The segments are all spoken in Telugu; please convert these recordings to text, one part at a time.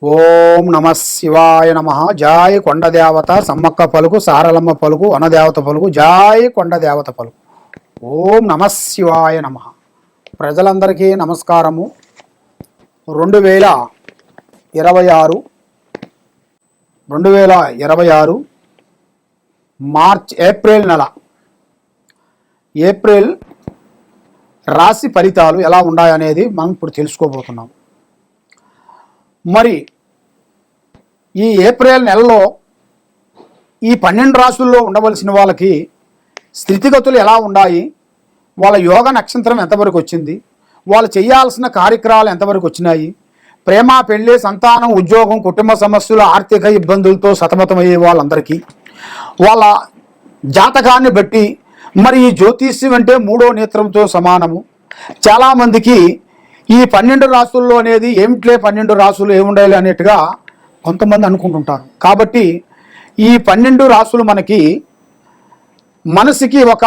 ఓం నమ శివాయ నమ. జాయ్ కొండదేవత సమ్మక్క పలుకు, సారలమ్మ పలుకు, వనదేవత పలుకు, జాయ్ కొండదేవత పలుకు. ఓం నమ శివాయ నమ. ప్రజలందరికీ నమస్కారము. 2026 ఏప్రిల్ నెల రాశి ఫలితాలు ఎలా ఉన్నాయనేది మనం ఇప్పుడు తెలుసుకోబోతున్నాం. మరి ఈ ఏప్రిల్ నెలలో ఈ 12 రాశుల్లో ఉండవలసిన వాళ్ళకి స్థితిగతులు ఎలా ఉన్నాయి, వాళ్ళ యోగ నక్షత్రం ఎంతవరకు వచ్చింది, వాళ్ళు చేయాల్సిన కార్యక్రమాలు ఎంతవరకు వచ్చినాయి, ప్రేమ, పెళ్ళి, సంతానం, ఉద్యోగం, కుటుంబ సమస్యలు, ఆర్థిక ఇబ్బందులతో సతమతమయ్యే వాళ్ళందరికీ వాళ్ళ జాతకాన్ని బట్టి, మరి ఈ జ్యోతిష్యం అంటే 3వ నేత్రంతో సమానము. చాలామందికి ఈ 12 రాశుల్లో అనేది ఏమిట్లే 12 రాశులు ఏముండాలి అనేట్టుగా కొంతమంది అనుకుంటుంటారు. కాబట్టి ఈ 12 రాశులు మనసుకి ఒక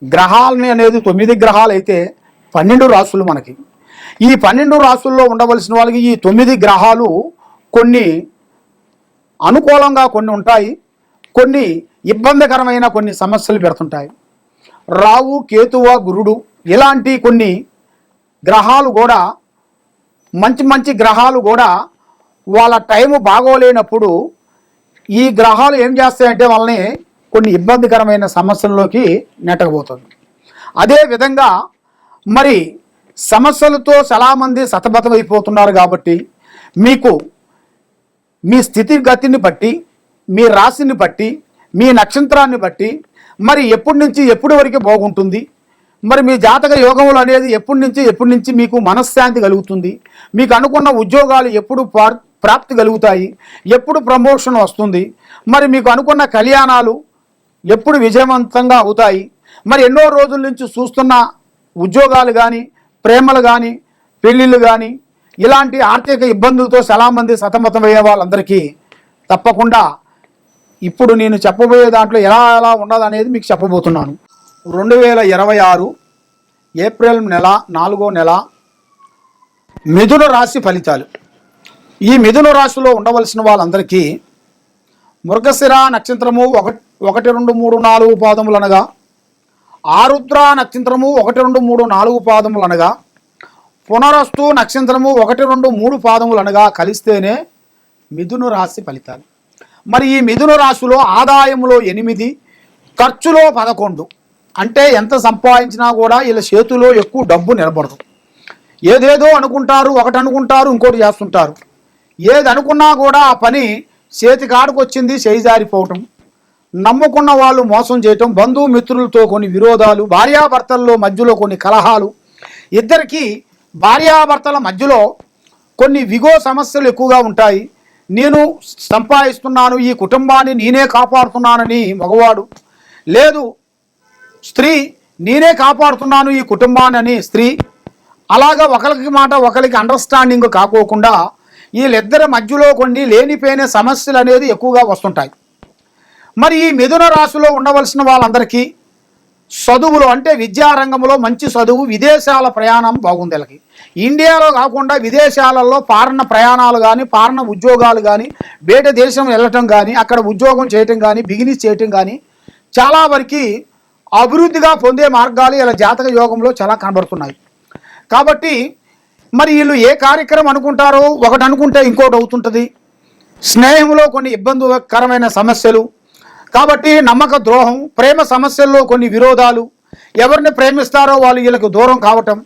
గ్రహాలని అనేది 9 గ్రహాలు అయితే 12 రాశులు మనకి. ఈ 12 రాశుల్లో ఉండవలసిన వాళ్ళకి ఈ 9 గ్రహాలు కొన్ని అనుకూలంగా కొన్ని ఉంటాయి, కొన్ని ఇబ్బందికరమైన కొన్ని సమస్యలు పెడుతుంటాయి. రావు, కేతువ, గురుడు ఇలాంటి కొన్ని గ్రహాలు కూడా మంచి గ్రహాలు కూడా వాళ్ళ టైము బాగోలేనప్పుడు ఈ గ్రహాలు ఏం చేస్తాయంటే వాళ్ళని కొన్ని ఇబ్బందికరమైన సమస్యల్లోకి నెట్టకపోతుంది. అదేవిధంగా మరి సమస్యలతో చాలామంది సతమతమైపోతున్నారు. కాబట్టి మీకు మీ స్థితిగతిని బట్టి, మీ రాశిని బట్టి, మీ నక్షత్రాన్ని బట్టి మరి ఎప్పటి నుంచి ఎప్పటి వరకు బాగుంటుంది, మరి మీ జాతక యోగములు అనేది ఎప్పటి నుంచి మీకు మనశ్శాంతి కలుగుతుంది, మీకు అనుకున్న ఉద్యోగాలు ఎప్పుడు ప్రాప్తి కలుగుతాయి, ఎప్పుడు ప్రమోషన్ వస్తుంది, మరి మీకు అనుకున్న కళ్యాణాలు ఎప్పుడు విజయవంతంగా అవుతాయి, మరి ఎన్నో రోజుల నుంచి చూస్తున్న ఉద్యోగాలు కానీ, ప్రేమలు కానీ, పెళ్ళిళ్ళు కానీ, ఇలాంటి ఆర్థిక ఇబ్బందులతో చాలామంది సతమతమయ్యే వాళ్ళందరికీ తప్పకుండా ఇప్పుడు నేను చెప్పబోయే దాంట్లో ఎలా ఉన్నదనేది మీకు చెప్పబోతున్నాను. 2026 ఏప్రిల్ నెల 4వ నెల మిథున రాశి ఫలితాలు. ఈ మిథున రాశిలో ఉండవలసిన వాళ్ళందరికీ మృగశిర నక్షత్రము 1, 2, 3, 4 పాదములు అనగా, ఆరుద్ర నక్షత్రము 1, 2, 3, 4 పాదములు అనగా, పునరస్తు నక్షత్రము 1, 2, 3 పాదములు అనగా కలిస్తేనే మిథున రాశి ఫలితాలు. మరి ఈ మిథున రాశిలో ఆదాయములో 8, ఖర్చులో 11. అంటే ఎంత సంపాదించినా కూడా వీళ్ళ చేతిలో ఎక్కువ డబ్బు నిలబడదు. ఏదేదో అనుకుంటారు, ఒకటి అనుకుంటారు, ఇంకోటి చేస్తుంటారు. ఏది అనుకున్నా కూడా ఆ పని చేతి కాడికి వచ్చింది చేయిజారిపోవటం, నమ్ముకున్న వాళ్ళు మోసం చేయటం, బంధుమిత్రులతో కొన్ని విరోధాలు, భార్యాభర్తల్లో మధ్యలో కొన్ని కలహాలు, ఇద్దరికి భార్యాభర్తల మధ్యలో కొన్ని విగో సమస్యలు ఎక్కువగా ఉంటాయి. నేను సంపాదిస్తున్నాను, ఈ కుటుంబాన్ని నేనే కాపాడుతున్నానని మగవాడు, లేదు స్త్రీ నేనే కాపాడుతున్నాను ఈ కుటుంబాన్ని స్త్రీ, అలాగా ఒకరికి మాట ఒకరికి అండర్స్టాండింగ్ కాకోకుండా వీళ్ళిద్దరి మధ్యలో కొన్ని లేనిపోయిన సమస్యలు అనేది ఎక్కువగా వస్తుంటాయి. మరి ఈ మిథున రాశిలో ఉండవలసిన వాళ్ళందరికీ చదువులు అంటే విద్యారంగంలో మంచి చదువు, విదేశాల ప్రయాణం బాగుంది. వీళ్ళకి ఇండియాలో కాకుండా విదేశాలలో పారణ ప్రయాణాలు కానీ, పారణ ఉద్యోగాలు కానీ, బయట దేశం వెళ్ళటం కానీ, అక్కడ ఉద్యోగం చేయటం కానీ, బిజినెస్ చేయటం కానీ చాలా వరకు అభివృద్ధిగా పొందే మార్గాలు ఇలా జాతక యోగంలో చాలా కనబడుతున్నాయి. కాబట్టి మరి వీళ్ళు ఏ కార్యక్రమం అనుకుంటారో ఒకటి అనుకుంటే ఇంకోటి అవుతుంటుంది. స్నేహంలో కొన్ని ఇబ్బందికరమైన సమస్యలు, కాబట్టి నమ్మక ద్రోహం, ప్రేమ సమస్యల్లో కొన్ని విరోధాలు, ఎవరిని ప్రేమిస్తారో వాళ్ళు వీళ్ళకు దూరం కావటం,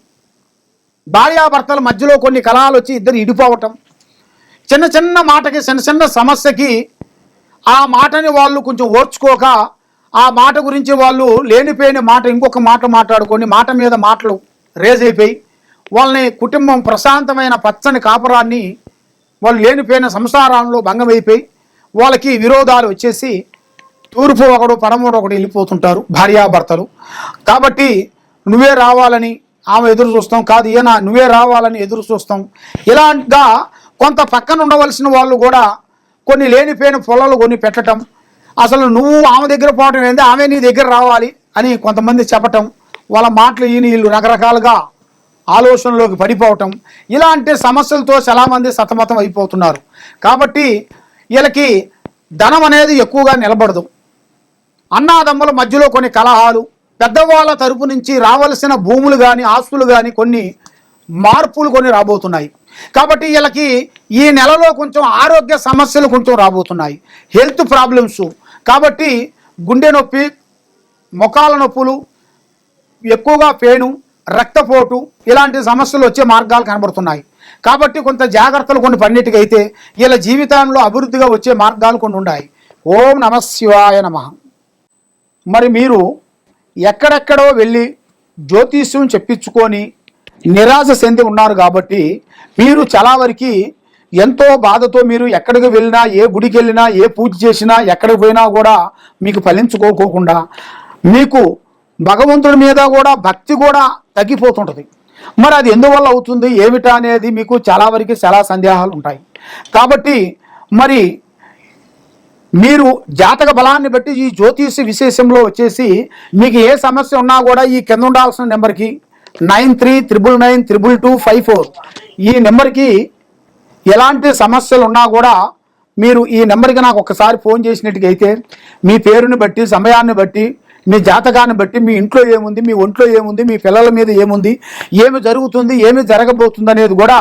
భార్యాభర్తల మధ్యలో కొన్ని కలహాలు వచ్చి ఇద్దరు ఇడిపోవటం, చిన్న మాటకి చిన్న సమస్యకి ఆ మాటని వాళ్ళు కొంచెం ఓర్చుకోక ఆ మాట గురించి వాళ్ళు లేనిపోయిన మాట ఇంకొక మాట మాట్లాడుకొని మాట మీద మాటలు రేజ్ అయిపోయి వాళ్ళని కుటుంబం ప్రశాంతమైన పచ్చని కాపురాన్ని వాళ్ళు లేనిపోయిన సంసారంలో భంగమైపోయి వాళ్ళకి విరోధాలు వచ్చేసి తూర్పు ఒకడు పడమూడు ఒకడు వెళ్ళిపోతుంటారు భార్యాభర్తలు. కాబట్టి నువ్వే రావాలని ఆమె ఎదురు చూస్తాం, కాదు ఈయన నువ్వే రావాలని ఎదురు చూస్తాం. ఇలాగా కొంత పక్కన ఉండవలసిన వాళ్ళు కూడా కొన్ని లేనిపోయిన పొలాలు కొన్ని పెట్టడం, అసలు నువ్వు ఆమె దగ్గర పోవటం ఏంది, ఆమె నీ దగ్గర రావాలి అని కొంతమంది చెప్పటం, వాళ్ళ మాటలు వీళ్ళు రకరకాలుగా ఆలోచనలోకి పడిపోవటం, ఇలాంటి సమస్యలతో చాలామంది సతమతం అయిపోతున్నారు. కాబట్టి వీళ్ళకి ధనం అనేది ఎక్కువగా నిలబడదు. అన్నాదమ్ముల మధ్యలో కొన్ని కలహాలు, పెద్దవాళ్ళ తరపు నుంచి రావలసిన భూములు కానీ ఆస్తులు కానీ కొన్ని మార్పులు కొన్ని రాబోతున్నాయి. కాబట్టి వీళ్ళకి ఈ నెలలో కొంచెం ఆరోగ్య సమస్యలు కొంచెం రాబోతున్నాయి, హెల్త్ ప్రాబ్లమ్స్. కాబట్టి గుండె నొప్పి, మొకాల నొప్పులు, ఎక్కువగా పెయిన్, రక్తపోటు ఇలాంటి సమస్యలు వచ్చే మార్గాలు కనబడుతున్నాయి. కాబట్టి కొంత జాగ్రత్తలు కొన్ని పన్నిటికైతే వీళ్ళ జీవితంలో అభివృద్ధిగా వచ్చే మార్గాలు కొన్ని ఉన్నాయి. ఓం నమ శివాయ నమః. మరి మీరు ఎక్కడెక్కడో వెళ్ళి జ్యోతిష్యం చెప్పించుకొని నిరాశ చెంది ఉన్నారు. కాబట్టి మీరు చాలా వరకు ఎంతో బాధతో మీరు ఎక్కడికి వెళ్ళినా, ఏ గుడికి వెళ్ళినా, ఏ పూజ చేసినా, ఎక్కడికి పోయినా కూడా మీకు ఫలించుకోకుండా మీకు భగవంతుడి మీద కూడా భక్తి కూడా తగ్గిపోతుంటుంది. మరి అది ఎందువల్ల అవుతుంది ఏమిటా అనేది మీకు చాలా వరకు చాలా సందేహాలు ఉంటాయి. కాబట్టి మరి మీరు జాతక బలాన్ని బట్టి ఈ జ్యోతిష విశేషంలో వచ్చేసి మీకు ఏ సమస్య ఉన్నా కూడా ఈ కింద ఉండాల్సిన నెంబర్కి 9399922254 ఈ నెంబర్కి ఎలాంటి సమస్యలు ఉన్నా కూడా మీరు ఈ నెంబర్కి నాకు ఒకసారి ఫోన్ చేసినట్టుగైతే మీ పేరుని బట్టి, సమయాన్ని బట్టి, మీ జాతకాన్ని బట్టి, మీ ఇంట్లో ఏముంది, మీ ఒంట్లో ఏముంది, మీ పిల్లల మీద ఏముంది, ఏమి జరుగుతుంది, ఏమి జరగబోతుంది అనేది కూడా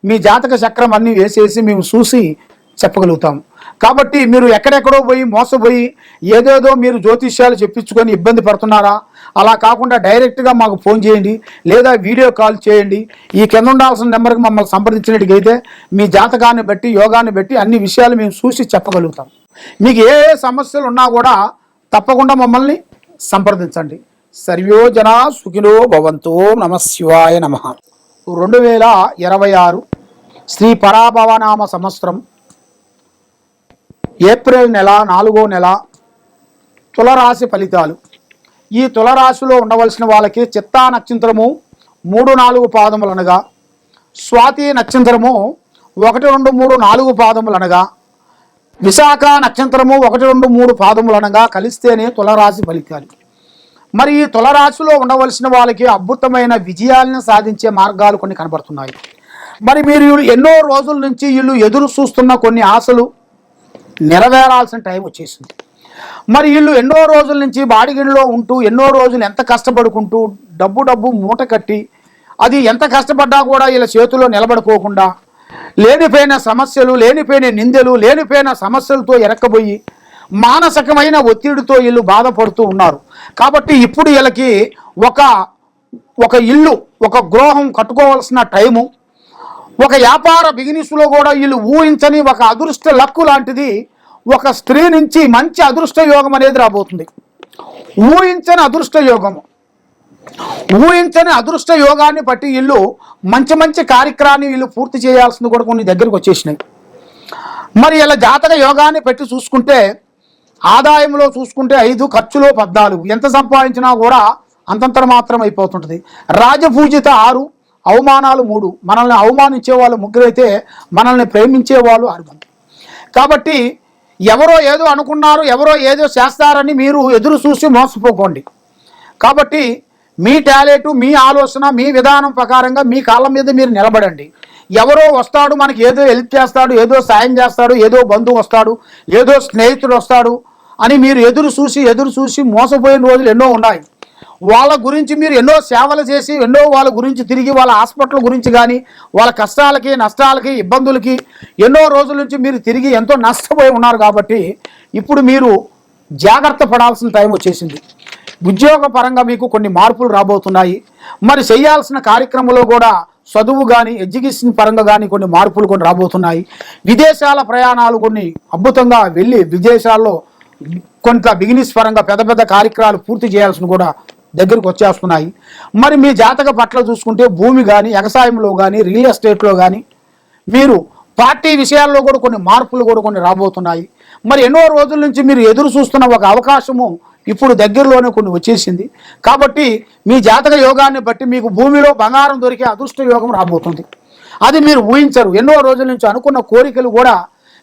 మీ జాతక చక్రం అన్నీ వేసేసి మేము చూసి చెప్పగలుగుతాము. కాబట్టి మీరు ఎక్కడెక్కడో పోయి మోసపోయి ఏదేదో మీరు జ్యోతిష్యాలు చెప్పించుకొని ఇబ్బంది పడుతున్నారా? అలా కాకుండా డైరెక్ట్గా మాకు ఫోన్ చేయండి, లేదా వీడియో కాల్ చేయండి. ఈ కింద ఉండాల్సిన నెంబర్కి మమ్మల్ని సంప్రదించినట్టుగైతే మీ జాతకాన్ని బట్టి, యోగాన్ని బట్టి అన్ని విషయాలు మేము చూసి చెప్పగలుగుతాం. మీకు ఏ సమస్యలు ఉన్నా కూడా తప్పకుండా మమ్మల్ని సంప్రదించండి. సర్వో జనా సుఖినో భవంతు. నమ శివాయ నమః. 2026 శ్రీ పరాభవనామ సంవత్సరం ఏప్రిల్ నెల 4వ నెల తులరాశి ఫలితాలు. ఈ తులరాశిలో ఉండవలసిన వాళ్ళకి చిత్తా నక్షత్రము 3-4 పాదములు అనగా, స్వాతి నక్షత్రము 1-2-3-4 పాదములు అనగా, విశాఖ నక్షత్రము 1-2-3 పాదములు అనగా కలిస్తేనే తులరాశి ఫలితాలు. మరి ఈ తులరాశిలో ఉండవలసిన వాళ్ళకి అద్భుతమైన విజయాలను సాధించే మార్గాలు కొన్ని కనబడుతున్నాయి. మరి మీరు ఎన్నో రోజుల నుంచి వీళ్ళు ఎదురు చూస్తున్న కొన్ని ఆశలు నెరవేరాల్సిన టైం వచ్చేసింది. మరి వీళ్ళు ఎన్నో రోజుల నుంచి బాడిగిడిలో ఉంటూ ఎన్నో రోజులు ఎంత కష్టపడుకుంటూ డబ్బు మూట కట్టి అది ఎంత కష్టపడ్డా కూడా వీళ్ళ చేతుల్లో నిలబడుకోకుండా లేనిపోయిన సమస్యలు, లేనిపోయిన నిందలు, లేనిపోయిన సమస్యలతో ఎరక్కబోయి మానసికమైన ఒత్తిడితో వీళ్ళు బాధపడుతూ ఉన్నారు. కాబట్టి ఇప్పుడు వీళ్ళకి ఒక ఇల్లు, ఒక గృహం కట్టుకోవాల్సిన టైము, ఒక వ్యాపార బిజినెస్లో కూడా వీళ్ళు ఊహించని ఒక అదృష్ట లక్కు లాంటిది ఒక స్త్రీ నుంచి మంచి అదృష్ట యోగం అనేది రాబోతుంది. ఊహించని అదృష్ట యోగము, ఊహించని అదృష్ట యోగాన్ని బట్టి వీళ్ళు మంచి కార్యక్రమాన్ని వీళ్ళు పూర్తి చేయాల్సింది కూడా కొన్ని దగ్గరికి వచ్చేసినాయి. మరి ఇలా జాతక యోగాన్ని పెట్టి చూసుకుంటే ఆదాయంలో చూసుకుంటే 5, ఖర్చులో 14, ఎంత సంపాదించినా కూడా అంతంతర మాత్రం అయిపోతుంటుంది. రాజపూజిత 6, అవమానాలు 3. మనల్ని అవమానించే వాళ్ళు 3 అయితే మనల్ని ప్రేమించే వాళ్ళు 6 మంది. కాబట్టి ఎవరో ఏదో అనుకున్నారు, ఎవరో ఏదో చేస్తారని మీరు ఎదురు చూసి మోసపోకండి. కాబట్టి మీ టాలెంట్, మీ ఆలోచన, మీ విధానం ప్రకారంగా మీ కాళ్ళ మీద మీరు నిలబడండి. ఎవరో వస్తాడు మనకి ఏదో హెల్ప్ చేస్తాడు, ఏదో సాయం చేస్తాడు, ఏదో బంధువు వస్తాడు, ఏదో స్నేహితుడు వస్తాడు అని మీరు ఎదురు చూసి మోసపోయిన రోజులు ఎన్నో ఉన్నాయి. వాళ్ళ గురించి మీరు ఎన్నో సేవలు చేసి ఎన్నో వాళ్ళ గురించి తిరిగి వాళ్ళ హాస్పిటల్ గురించి కానీ వాళ్ళ కష్టాలకి, నష్టాలకి, ఇబ్బందులకి ఎన్నో రోజుల నుంచి మీరు తిరిగి ఎంతో నష్టపోయి ఉన్నారు. కాబట్టి ఇప్పుడు మీరు జాగ్రత్త పడాల్సిన టైం వచ్చేసింది. ఉద్యోగ పరంగా మీకు కొన్ని మార్పులు రాబోతున్నాయి. మరి చేయాల్సిన కార్యక్రమంలో కూడా చదువు కానీ, ఎడ్యుకేషన్ పరంగా కానీ కొన్ని మార్పులు కొన్ని రాబోతున్నాయి. విదేశాల ప్రయాణాలు కొన్ని అద్భుతంగా వెళ్ళి విదేశాల్లో కొంత బిజినెస్ పరంగా పెద్ద కార్యక్రమాలు పూర్తి చేయాల్సిన కూడా దగ్గరకు వచ్చేస్తున్నాయి. మరి మీ జాతక పట్ల చూసుకుంటే భూమి కానీ, వ్యవసాయంలో కానీ, రియల్ ఎస్టేట్లో కానీ, మీరు పార్టీ విషయాల్లో కూడా కొన్ని మార్పులు కూడా కొన్ని రాబోతున్నాయి. మరి ఎన్నో రోజుల నుంచి మీరు ఎదురు చూస్తున్న ఒక అవకాశము ఇప్పుడు దగ్గరలోనే కొన్ని వచ్చేసింది. కాబట్టి మీ జాతక యోగాన్ని బట్టి మీకు భూమిలో బంగారం దొరికే అదృష్ట యోగం రాబోతుంది. అది మీరు ఊహించరు. ఎన్నో రోజుల నుంచి అనుకున్న కోరికలు కూడా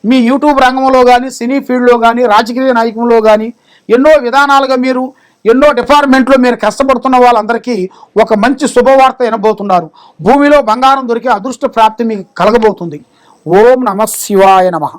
మీ యూట్యూబ్ రంగంలో కానీ, సినీ ఫీల్డ్లో కానీ, రాజకీయ నాయకంలో కానీ ఎన్నో విధానాలుగా మీరు ఎన్నో డిపార్ట్మెంట్లో మీరు కష్టపడుతున్న వాళ్ళందరికీ ఒక మంచి శుభవార్త వినబోతున్నారు. భూమిలో బంగారం దొరికే అదృష్ట ప్రాప్తి మీకు కలగబోతుంది. ఓం నమః శివాయ నమః.